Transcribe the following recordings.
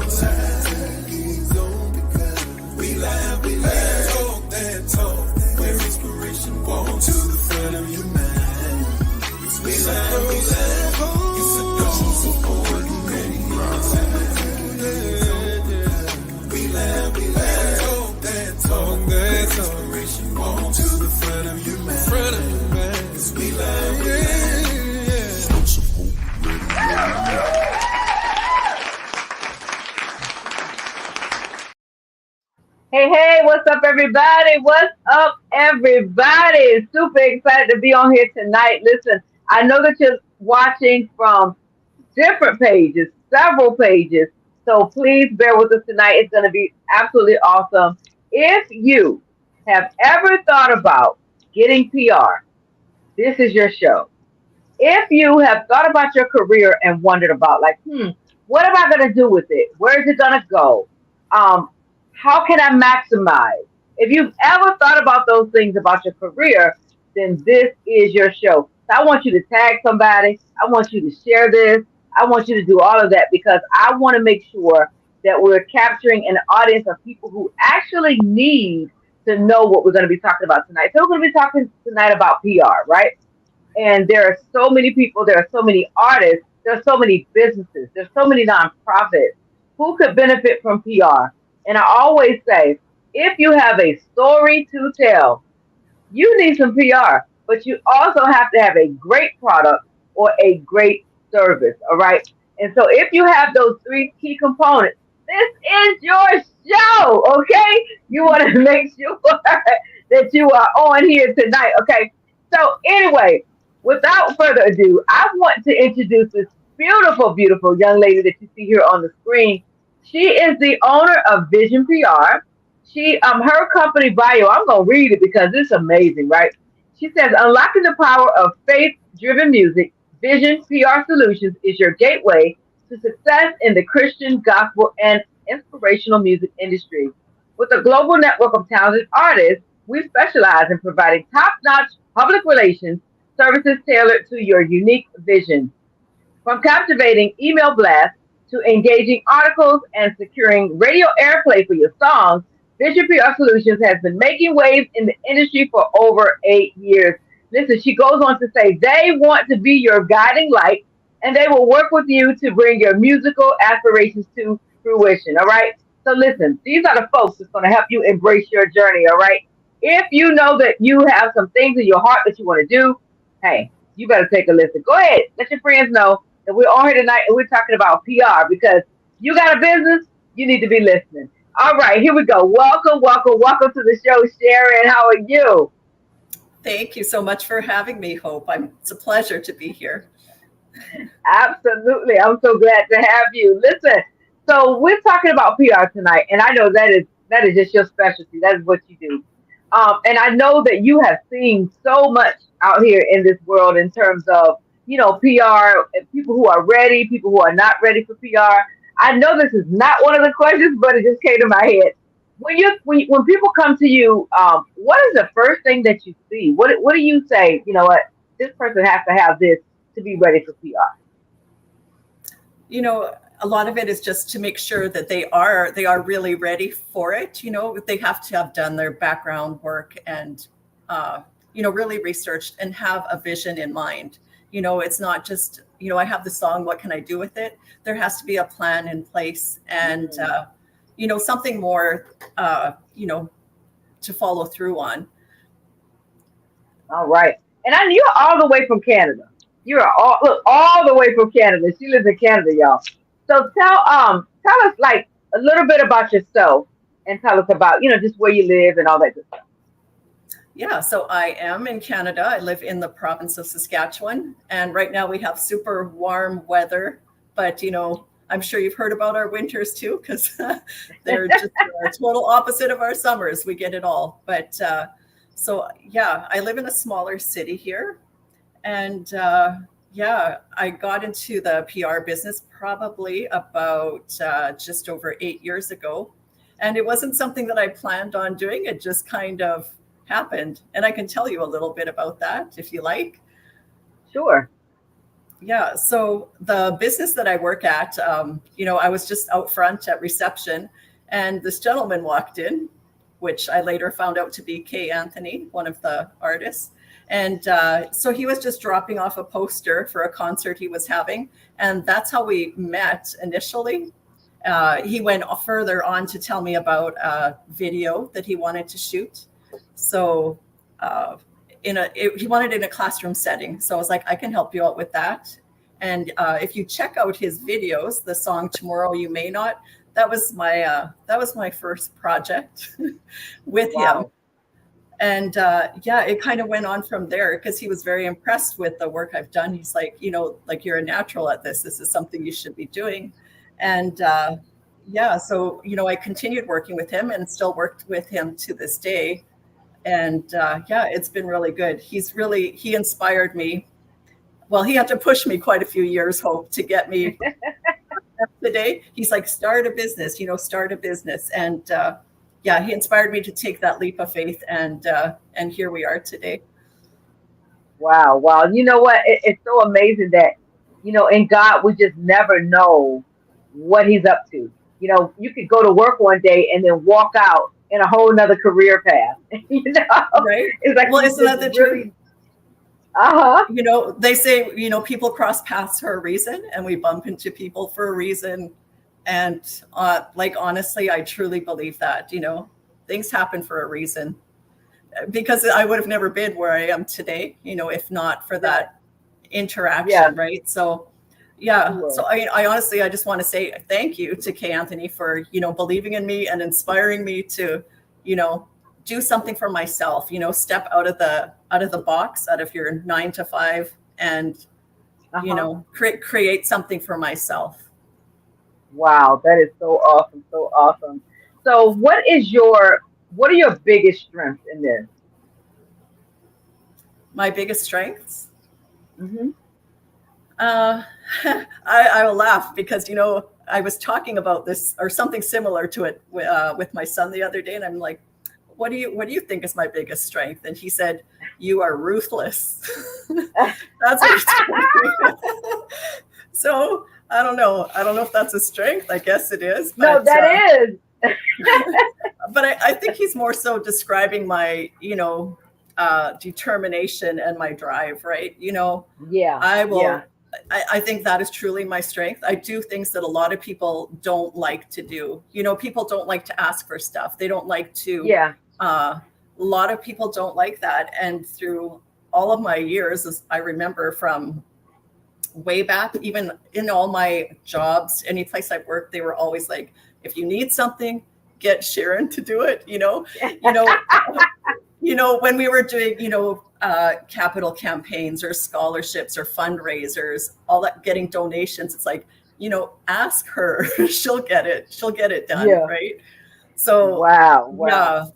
We laugh, talk that talk. Where inspiration walks to the front of your mind. We laugh, it's a dose of ordinary innocence. We laugh, talk that talk. Where inspiration walks to the front of your mind. We laugh, Hey, what's up, everybody? What's up, everybody? Super excited to be on here tonight. Listen, I know that you're watching from different pages, several pages. So please bear with us tonight. It's going to be absolutely awesome. If you have ever thought about getting PR, this is your show. If you have thought about your career and wondered about, like, what am I going to do with it? Where is it going to go? Um, how can I maximize? If you've ever thought about those things about your career, then this is your show. So I want you to tag somebody. I want you to share this. I want you to do all of that because I want to make sure that we're capturing an audience of people who actually need to know what we're going to be talking about tonight. So we're going to be talking tonight about PR, right? And there are so many people, there are so many artists, there are so many businesses, there's so many nonprofits who could benefit from PR. And I always say, if you have a story to tell, you need some PR, but you also have to have a great product or a great service. All right. And so if you have those three key components, this is your show. Okay. You want to make sure that you are on here tonight. Okay. So anyway, without further ado, I want to introduce this beautiful, beautiful young lady that you see here on the screen. She is the owner of Vision PR. Her company bio, I'm gonna read it because it's amazing, right? She says, unlocking the power of faith-driven music, Vision PR Solutions is your gateway to success in the Christian, gospel, and inspirational music industry. With a global network of talented artists, we specialize in providing top-notch public relations services tailored to your unique vision. From captivating email blasts to engaging articles and securing radio airplay for your songs, Vision PR Solutions has been making waves in the industry for over 8 years. Listen, she goes on to say they want to be your guiding light and they will work with you to bring your musical aspirations to fruition. All right. So listen, these are the folks that's going to help you embrace your journey. All right. If you know that you have some things in your heart that you want to do, hey, you better take a listen. Go ahead. Let your friends know that we're on here tonight and we're talking about PR because you got a business, you need to be listening. All right, here we go. Welcome to the show, Sharon. How are you? Thank you so much for having me, Hope. It's a pleasure to be here. Absolutely. I'm so glad to have you. Listen, so we're talking about PR tonight, and I know that is just your specialty. That is what you do. And I know that you have seen so much out here in this world in terms of, PR, people who are ready, people who are not ready for PR. I know this is not one of the questions, but it just came to my head. When people come to you, what is the first thing that you see? What do you say? You know what? This person has to have this to be ready for PR. A lot of it is just to make sure that they are really ready for it. They have to have done their background work and really researched and have a vision in mind. It's not just, I have the song, what can I do with it? There has to be a plan in place and, something more, to follow through on. All right. And you're all the way from Canada. You're all the way from Canada. She lives in Canada, y'all. So tell us like a little bit about yourself and tell us about, just where you live and all that good stuff. Yeah, so I am in Canada. I live in the province of Saskatchewan, and right now we have super warm weather, but I'm sure you've heard about our winters too, because they're just a total opposite of our summers. We get it all. But I live in a smaller city here, and I got into the PR business probably about just over 8 years ago, and it wasn't something that I planned on doing. It just kind of happened. And I can tell you a little bit about that if you like. Sure. Yeah. So the business that I work at, I was just out front at reception, and this gentleman walked in, which I later found out to be Kay Anthony, one of the artists. And so he was just dropping off a poster for a concert he was having. And that's how we met initially. He went further on to tell me about a video that he wanted to shoot. So he wanted it in a classroom setting. So I was like, I can help you out with that. And if you check out his videos, the song "Tomorrow You May Not," that was my first project with him. And it kind of went on from there because he was very impressed with the work I've done. He's like, like, you're a natural at this. This is something you should be doing. And so I continued working with him and still worked with him to this day. And it's been really good. He inspired me. Well, he had to push me quite a few years, Hope, to get me today. He's like, start a business, start a business. And he inspired me to take that leap of faith. And here we are today. Wow. You know what? It's so amazing that, in God, we just never know what he's up to. You could go to work one day and then walk out in a whole nother career path. Right? It's like, well, isn't that the truth? They say, people cross paths for a reason, and we bump into people for a reason. And honestly, I truly believe that, things happen for a reason, because I would have never been where I am today, if not for that interaction. Right. So, So I honestly, I just want to say thank you to Kay Anthony for, believing in me and inspiring me to, do something for myself, step out of the box, out of your 9 to 5, and, create something for myself. Wow. That is so awesome. So awesome. So what are your biggest strengths in this? My biggest strengths? Mm-hmm. I will laugh because, I was talking about this or something similar to it with my son the other day. And I'm like, what do you think is my biggest strength? And he said, you are ruthless. That's what he told me. So I don't know. I don't know if that's a strength. I guess it is. But, no, that is. But I think he's more so describing my, determination and my drive, right? I will. Yeah. I think that is truly my strength. I do things that a lot of people don't like to do. People don't like to ask for stuff. They don't like to. Yeah. A lot of people don't like that. And through all of my years, as I remember from way back, even in all my jobs, any place I've worked, they were always like, if you need something, get Sharon to do it. When we were doing, capital campaigns or scholarships or fundraisers, all that, getting donations, it's like, ask her, she'll get it done. Yeah. Right. So, wow. Yeah,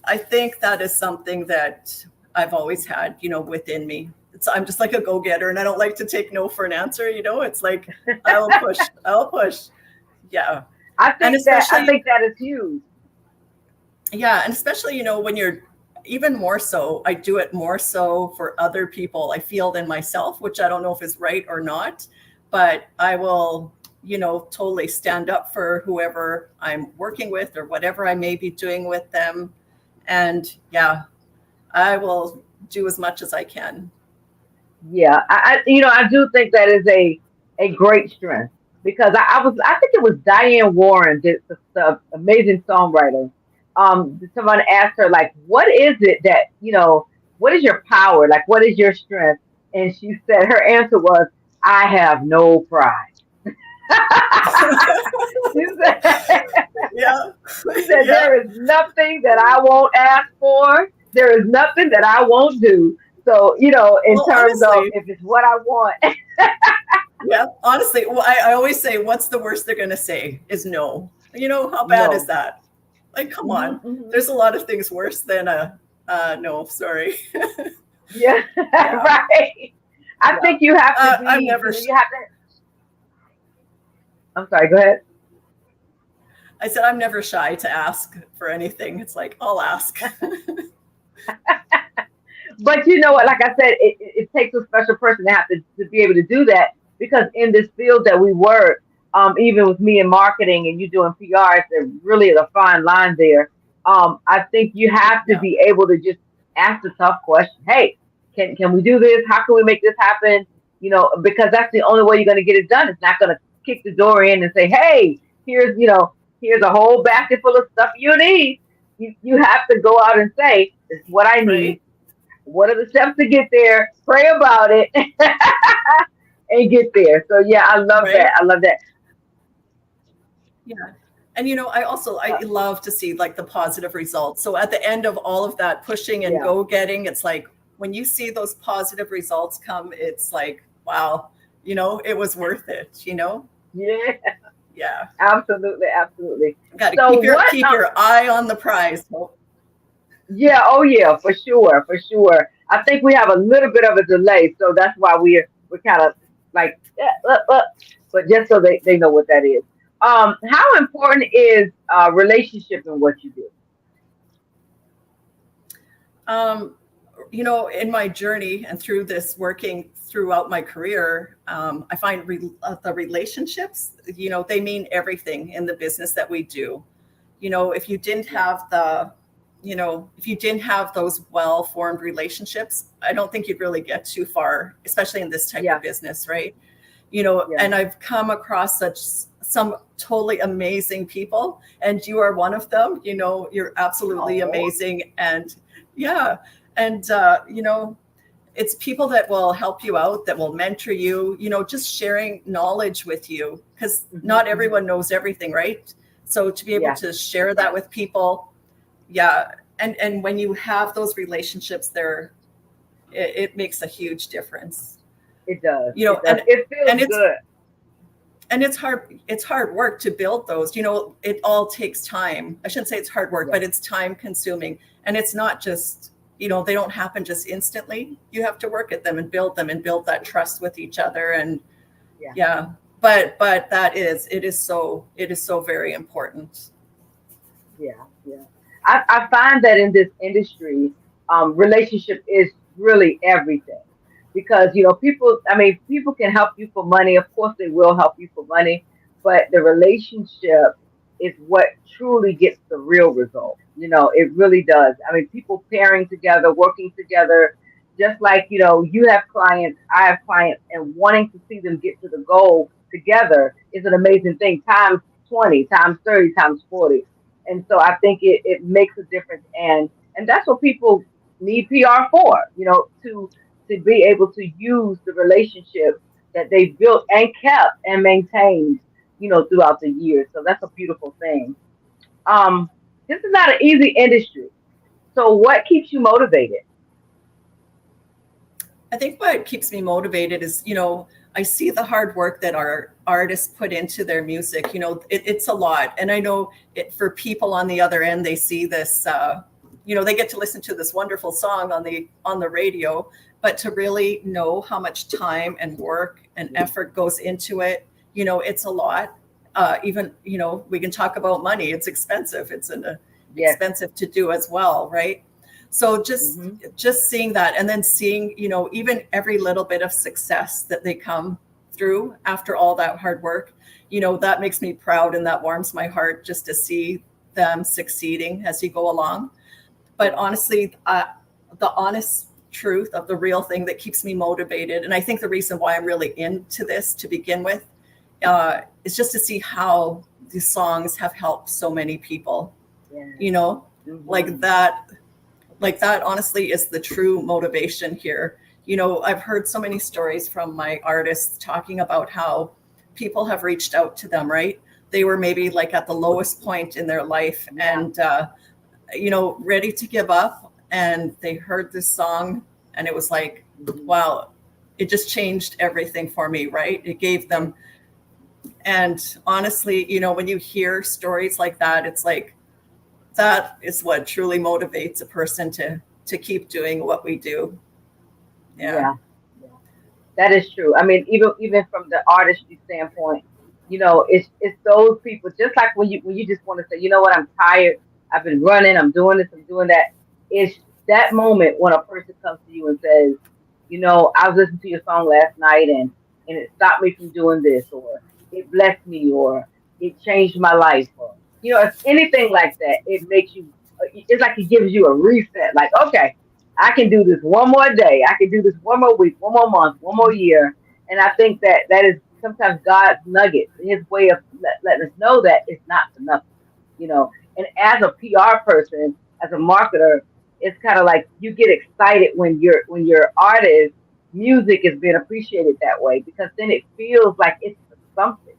I think that is something that I've always had, within me. I'm just like a go-getter, and I don't like to take no for an answer. It's like, I'll push. Yeah. I think that is huge. Yeah. And especially, when you're, even more so, I do it more so for other people, I feel, than myself, which I don't know if is right or not, but I will, totally stand up for whoever I'm working with or whatever I may be doing with them. And I will do as much as I can. Yeah. I do think that is a great strength, because I think it was Diane Warren, the amazing songwriter. Someone asked her, like, what is it that, what is your power? Like, what is your strength? And she said, her answer was, I have no pride. She said, there is nothing that I won't ask for. There is nothing that I won't do. So, in terms honestly, of if it's what I want. Yeah, honestly, well, I always say, what's the worst they're going to say is no. How bad is that? Like, come on. Mm-hmm. There's a lot of things worse than no, sorry. Yeah, right. I think you have to be, I'm sorry, go ahead. I said, I'm never shy to ask for anything. It's like, I'll ask. but you know what? Like I said, it takes a special person to have to be able to do that because in this field that we work, even with me in marketing and you doing PR, there really is a fine line there. I think you have to Yeah. be able to just ask the tough question. Hey, can we do this? How can we make this happen? Because that's the only way you're going to get it done. It's not going to kick the door in and say, hey, here's a whole basket full of stuff you need. You have to go out and say, this is what I need. Right. What are the steps to get there? Pray about it and get there. So yeah, I love that. Right. I love that. Yeah. And I Uh, love to see like the positive results. So at the end of all of that pushing and yeah, go getting, it's like when you see those positive results come, it's like, wow, it was worth it. yeah, Yeah. absolutely, absolutely. Got to So keep your what? keep your eye on the prize. Yeah, oh yeah, for sure, for sure. I think we have a little bit of a delay, so that's why we're kind of like, but just so they know what that is. How important is relationship in what you do? Um, in my journey and through this working throughout my career, I find the relationships, they mean everything in the business that we do. If you didn't Yeah, have if you didn't have those well-formed relationships, I don't think you'd really get too far, especially in this type yeah, of business, right? yeah. And I've come across some totally amazing people, and you are one of them. You're absolutely Oh, amazing. And yeah, and it's people that will help you out, that will mentor you, just sharing knowledge with you, because not hmm. everyone knows everything, right? So to be able Yeah, to share that with people, yeah. And when you have those relationships there, it makes a huge difference. it does. you It know does. and It feels and it's good. and it's hard work to build those. It all takes time. I shouldn't say it's hard work, Yeah, but it's time consuming. And it's not just, they don't happen just instantly. You have to work at them and build that trust with each other. And yeah. yeah, but it is so very important. Yeah, yeah. I find that in this industry, relationship is really everything because people. I mean, people can help you for money. Of course, they will help you for money, but the relationship is what truly gets the real result. It really does. I mean, people pairing together, working together, just like you have clients, I have clients, and wanting to see them get to the goal together is an amazing thing. Times 20, times 30, times 40. And so I think it makes a difference, and that's what people need PR for, to be able to use the relationships that they built and kept and maintained, throughout the years. So that's a beautiful thing. This is not an easy industry. So what keeps you motivated? I think what keeps me motivated is, I see the hard work that our artists put into their music. It's a lot. And I know for people on the other end, they see this, they get to listen to this wonderful song on the radio, but to really know how much time and work and effort goes into it, it's a lot. Even, we can talk about money. It's expensive. It's Yes. expensive to do as well, right? So just Hmm. just seeing that, and then seeing, even every little bit of success that they come through after all that hard work, that makes me proud, and that warms my heart just to see them succeeding as you go along. But Yeah. honestly, the honest truth of the real thing that keeps me motivated, and I think the reason why I'm really into this to begin with, is just to see how these songs have helped so many people. Yeah. You know, like Hmm. that honestly is the true motivation here. I've heard so many stories from my artists talking about how people have reached out to them, right? They were maybe like at the lowest point in their life, Yeah. and ready to give up, and they heard this song, and it was like, Hmm. wow, it just changed everything for me, right? It gave Yes. them. And honestly, when you hear stories like that, it's like, that is what truly motivates a person to keep doing what we do. Yeah. Yeah. Yeah. That is true. I mean, even from the artistry standpoint, it's those people. Just like when you just want to say, you know what, I'm tired. I've been running. I'm doing this. I'm doing that. It's that moment when a person comes to you and says, I was listening to your song last night and it stopped me from doing this, or it blessed me, or it changed my life, or if anything like that, it makes you. It's like it gives you a reset. Like, okay, I can do this one more day. I can do this one more week, one more month, one more year. And I think that is sometimes God's nugget, His way of letting us know that it's not for nothing. You know, and as a PR person, as a marketer, it's kind of like you get excited when your artist music is being appreciated that way, because then it feels like it's for something.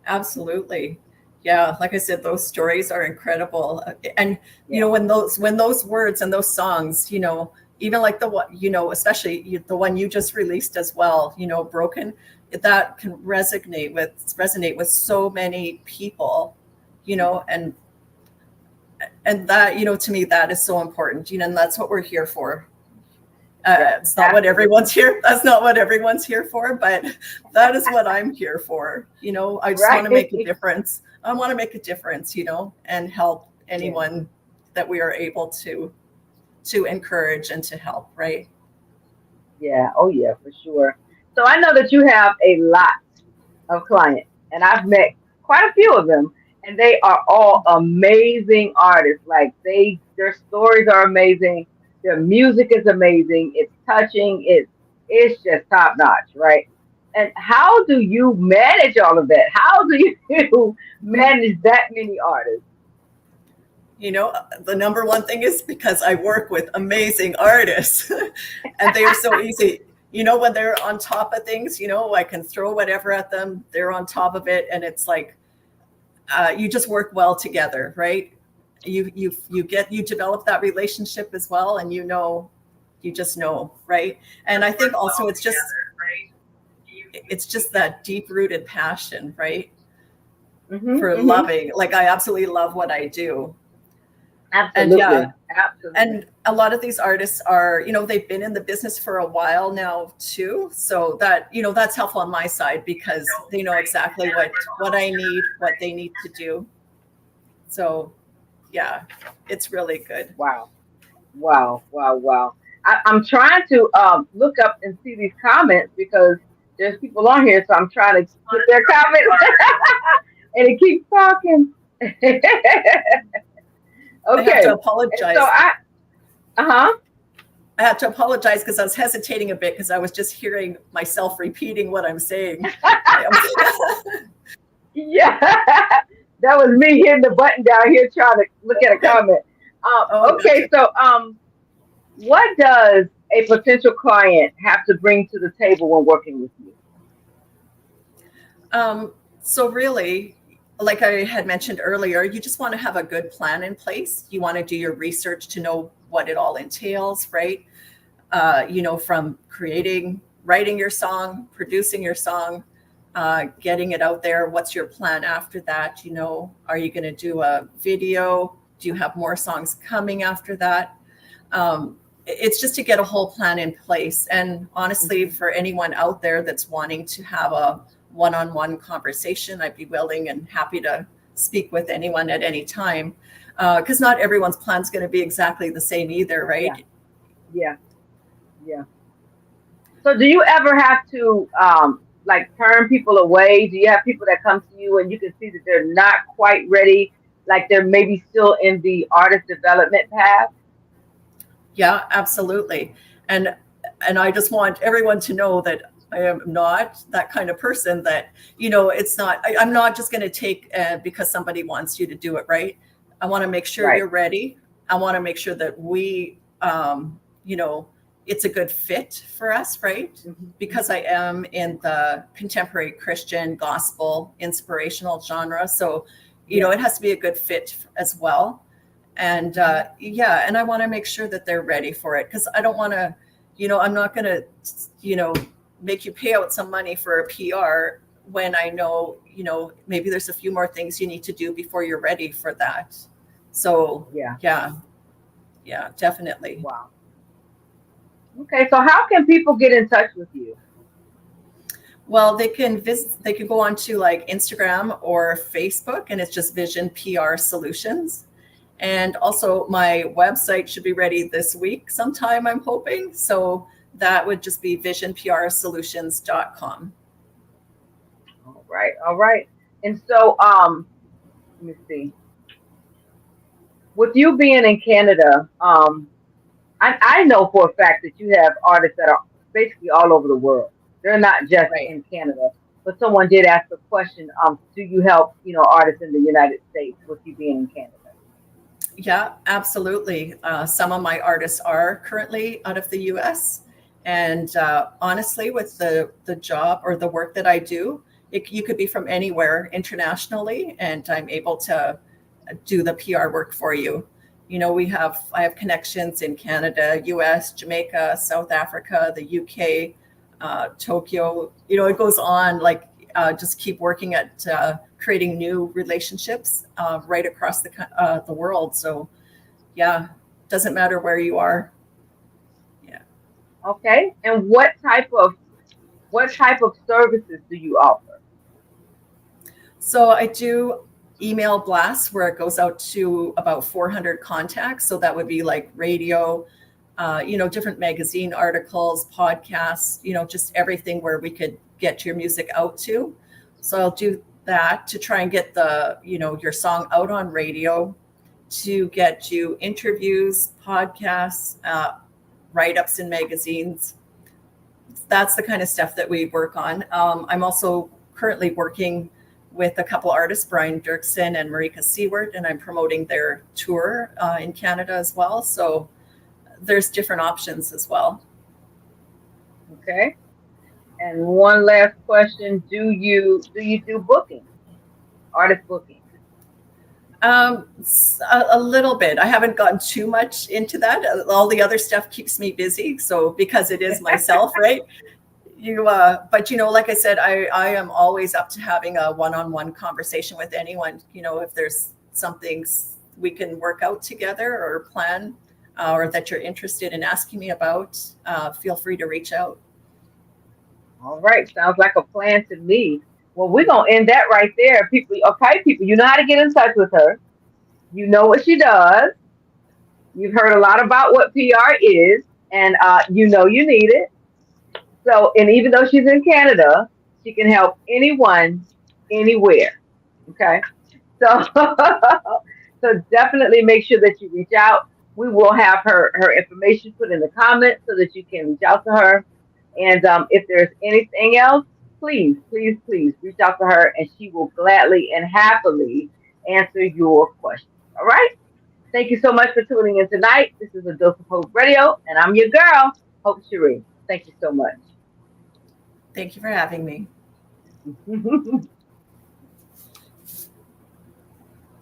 Absolutely. Yeah, like I said, those stories are incredible. And Yeah, when those words and those songs, even like the one, especially the one you just released as well, Broken, that can resonate with so many people, and that, to me, that is so important, and that's what we're here for. yeah, It's not what absolutely. everyone's here. That's not what everyone's here for, but that is what I'm here for. I just want Right. to make a difference. I want to make a difference, and help Yeah. anyone that we are able to encourage and to help. Right. Yeah. Oh, yeah, for sure. So I know that you have a lot of clients, and I've met quite a few of them, and they are all amazing artists. Like their stories are amazing. Their music is amazing. It's touching. It's just top notch, right? And how do you manage all of that? How do you manage that many artists? The number one thing is because I work with amazing artists and they are so easy. When they're on top of things, I can throw whatever at them. They're on top of it. And it's like, you just work well together, right? You develop that relationship as well. And you just know, right? And I think also it's just that deep rooted passion, right? Hmm. For Hmm. loving, like I absolutely love what I do. And yeah, Absolutely. Absolutely. and a lot of these artists are, they've been in the business for a while now too, so that's helpful on my side because they know exactly what I need, what they need to do. So yeah, it's really good. Wow. Wow, wow, wow. I'm trying to look up and see these comments because there's people on here, so I'm trying to get their comments, and it keeps talking. I have to Okay, and so apologize. uh-huh. I have to apologize because I was hesitating a bit because I was just hearing myself repeating what I'm saying. Yeah, that was me hitting the button down here trying to look at a comment. Oh, Okay, gotcha. so what does a potential client have to bring to the table when working with you? So really, like I had mentioned earlier, you just want to have a good plan in place. You want to do your research to know what it all entails, right? From writing your song, producing your song, getting it out there. What's your plan after that? Are you going to do a video? Do you have more songs coming after that? It's just to get a whole plan in place. And honestly, Mhm. for anyone out there that's wanting to have a one-on-one conversation, I'd be willing and happy to speak with anyone at any time. Because not everyone's plan is going to be exactly the same either, Yeah, right? yeah, yeah. So do you ever have to like turn people away? Do you have people that come to you and you can see that they're not quite ready, like they're maybe still in the artist development path? Yeah, absolutely. And I just want everyone to know that I am not that kind of person that, it's not, I'm not just going to take because somebody wants you to do it, right? I want to make sure Right. you're ready. I want to make sure that you know, it's a good fit for us, right? Hmm. Because Hmm. I am in the contemporary Christian gospel inspirational genre. So, Yeah. it has to be a good fit as well. And Hmm. yeah, and I want to make sure that they're ready for it because I don't want to, I'm not going to, you know make you pay out some money for a PR when I know, maybe there's a few more things you need to do before you're ready for that. So Yeah. yeah, yeah, definitely. Wow. Okay. So how can people get in touch with you? Well, they can go on to like Instagram or Facebook, and it's just Vision PR Solutions. And also my website should be ready this week sometime, I'm hoping. So that would just be visionprsolutions.com. All right, all right. And so, let me see. With you being in Canada, I know for a fact that you have artists that are basically all over the world. They're not just Right. in Canada. But someone did ask a question. Do you help, artists in the United States with you being in Canada? Yeah, absolutely. Some of my artists are currently out of the US. And honestly, with the job or the work that I do, you could be from anywhere internationally, and I'm able to do the PR work for you. I have connections in Canada, US, Jamaica, South Africa, the UK, Tokyo. It goes on, like, just keep working at creating new relationships right across the world. So yeah, doesn't matter where you are. Yeah. Okay. And what type of services do you offer? So I do email blasts where it goes out to about 400 contacts. So that would be like radio, different magazine articles, podcasts, just everything where we could get your music out to. So I'll do that to try and get your song out on radio, to get you interviews, podcasts, write-ups in magazines. That's the kind of stuff that we work on. I'm also currently working with a couple artists, Brian Dirksen and Marika Seward, and I'm promoting their tour in Canada as well. So there's different options as well. Okay. And one last question: do you do booking, artist booking? A little bit. I haven't gotten too much into that. All the other stuff keeps me busy. So because it is myself, right? But like I said, I am always up to having a one-on-one conversation with anyone. If there's something we can work out together or plan, or that you're interested in asking me about, feel free to reach out. All right, sounds like a plan to me. Well, we're gonna end that right there. People, okay, people, you know how to get in touch with her. You know what she does. You've heard a lot about what PR is, and you know you need it. So, and even though she's in Canada, she can help anyone, anywhere. Okay. So, so definitely make sure that you reach out. We will have her information put in the comments so that you can reach out to her. And if there's anything else, please, please, please reach out to her, and she will gladly and happily answer your questions. All right. Thank you so much for tuning in tonight. This is a Dose of Hope Radio, and I'm your girl, Hope Cherie. Thank you so much. Thank you for having me.